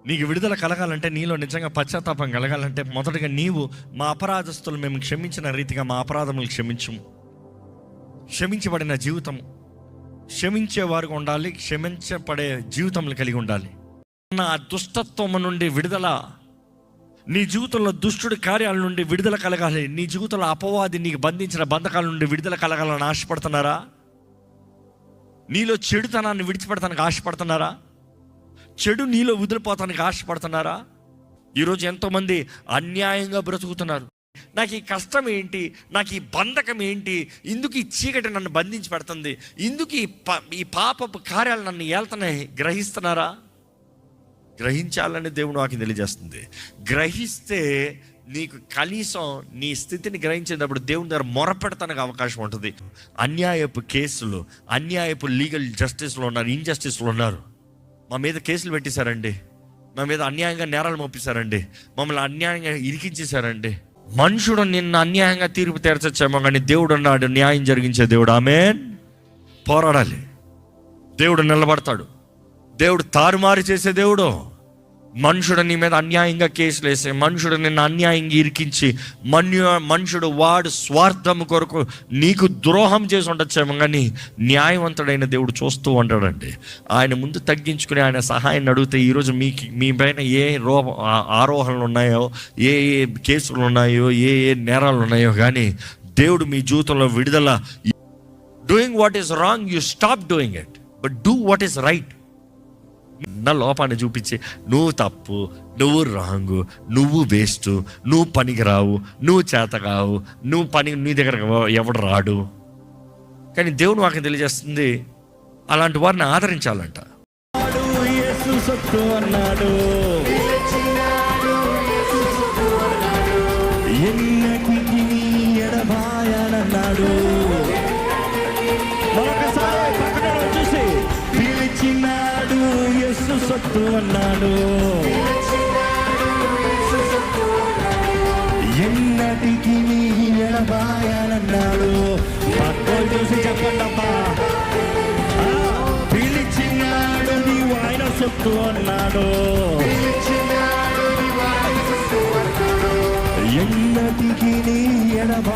నీకు విడుదల కలగాలంటే, నీలో నిజంగా పశ్చాత్తాపం కలగాలంటే, మొదటగా నీవు మా అపరాధస్తులు మేము క్షమించిన రీతిగా మా అపరాధములు క్షమించము. క్షమించబడిన జీవితం, క్షమించేవారుగా ఉండాలి, క్షమించబడే జీవితంలో కలిగి ఉండాలి. నా దుష్టత్వం నుండి విడుదల, నీ జీవితంలో దుష్టుడి కార్యాల నుండి విడుదల కలగాలి. నీ జీవితంలో అపవాది నీకు బంధించిన బంధకాల నుండి విడుదల కలగాలని ఆశపడుతున్నారా? నీలో చెడుతనాన్ని విడిచిపెడతానికి ఆశపడుతున్నారా? చెడు నీలో వదిలిపోతానికి ఆశపడుతున్నారా? ఈరోజు ఎంతోమంది అన్యాయంగా బ్రతుకుతున్నారు. నాకు ఈ కష్టం ఏంటి, నాకు ఈ బంధకం ఏంటి, ఇందుకు ఈ చీకటి నన్ను బంధించి పెడుతుంది, ఇందుకు ఈ పాపపు కార్యాలు నన్ను ఏళ్తున్నాయి, గ్రహిస్తున్నారా? గ్రహించాలని దేవుడు నాకు తెలియజేస్తుంది. గ్రహిస్తే నీకు కనీసం నీ స్థితిని గ్రహించేటప్పుడు దేవుని దగ్గర మొరపెడతానికి అవకాశం ఉంటుంది. అన్యాయపు కేసులు, అన్యాయపు లీగల్ జస్టిస్లో ఉన్నారు, ఇన్జస్టిస్లో ఉన్నారు. మా మీద కేసులు పెట్టేశారండి, మా మీద అన్యాయంగా నేరాలు మోపిస్తారండి, మమ్మల్ని అన్యాయంగా ఇరికించేశారండి. మనుషుడు నిన్ను అన్యాయంగా తీర్పు తీర్చొచ్చేమో, కానీ దేవుడు అన్నాడు న్యాయం జరిగించే దేవుడు. ఆమేన్. పోరాడాలి, దేవుడు నిలబడతాడు. దేవుడు తారుమారు చేసే దేవుడు. మనుషుడు నీ మీద అన్యాయంగా కేసులు వేసే, మనుషుడు నిన్ను అన్యాయంగా ఇరికించి, మనుషుడు వాడు స్వార్థం కొరకు నీకు ద్రోహం చేసి ఉండొచ్చేమో, కానీ న్యాయవంతుడైన దేవుడు చూస్తూ ఉంటాడండి. ఆయన ముందు తగ్గించుకుని ఆయన సహాయాన్ని అడిగితే, ఈరోజు మీ పైన ఏ ఆరోహణలు ఉన్నాయో, ఏ కేసులు ఉన్నాయో, ఏ నేరాలు ఉన్నాయో, కానీ దేవుడు మీ జీవితంలో విడుదల. Doing what is wrong, you stop doing it, but do what is right. నా లోపాన్ని చూపించి నువ్వు తప్పు, నువ్వు రాంగు, నువ్వు వేస్ట్, నువ్వు పనికిరావు, నువ్వు చేతకావు, నువ్వు నీ దగ్గర ఎవడు రాడు. కానీ దేవుడు నాకు తెలియజేస్తుంది, అలాంటి వారిని ఆదరించాలంట. అన్నాడు ఎడబాయనన్నాడు. చూసి పిలిచినాడు యేసు సత్తు అన్నాడు. ఎన్నటికి నీ ఎడబాయనన్నాడు. పక్కలు చూసి చెప్పండమ్మా, పిలిచినాడు నీవు ఆయన సొత్తు అన్నాడు. ఎన్నటికి నీ ఎడబాయ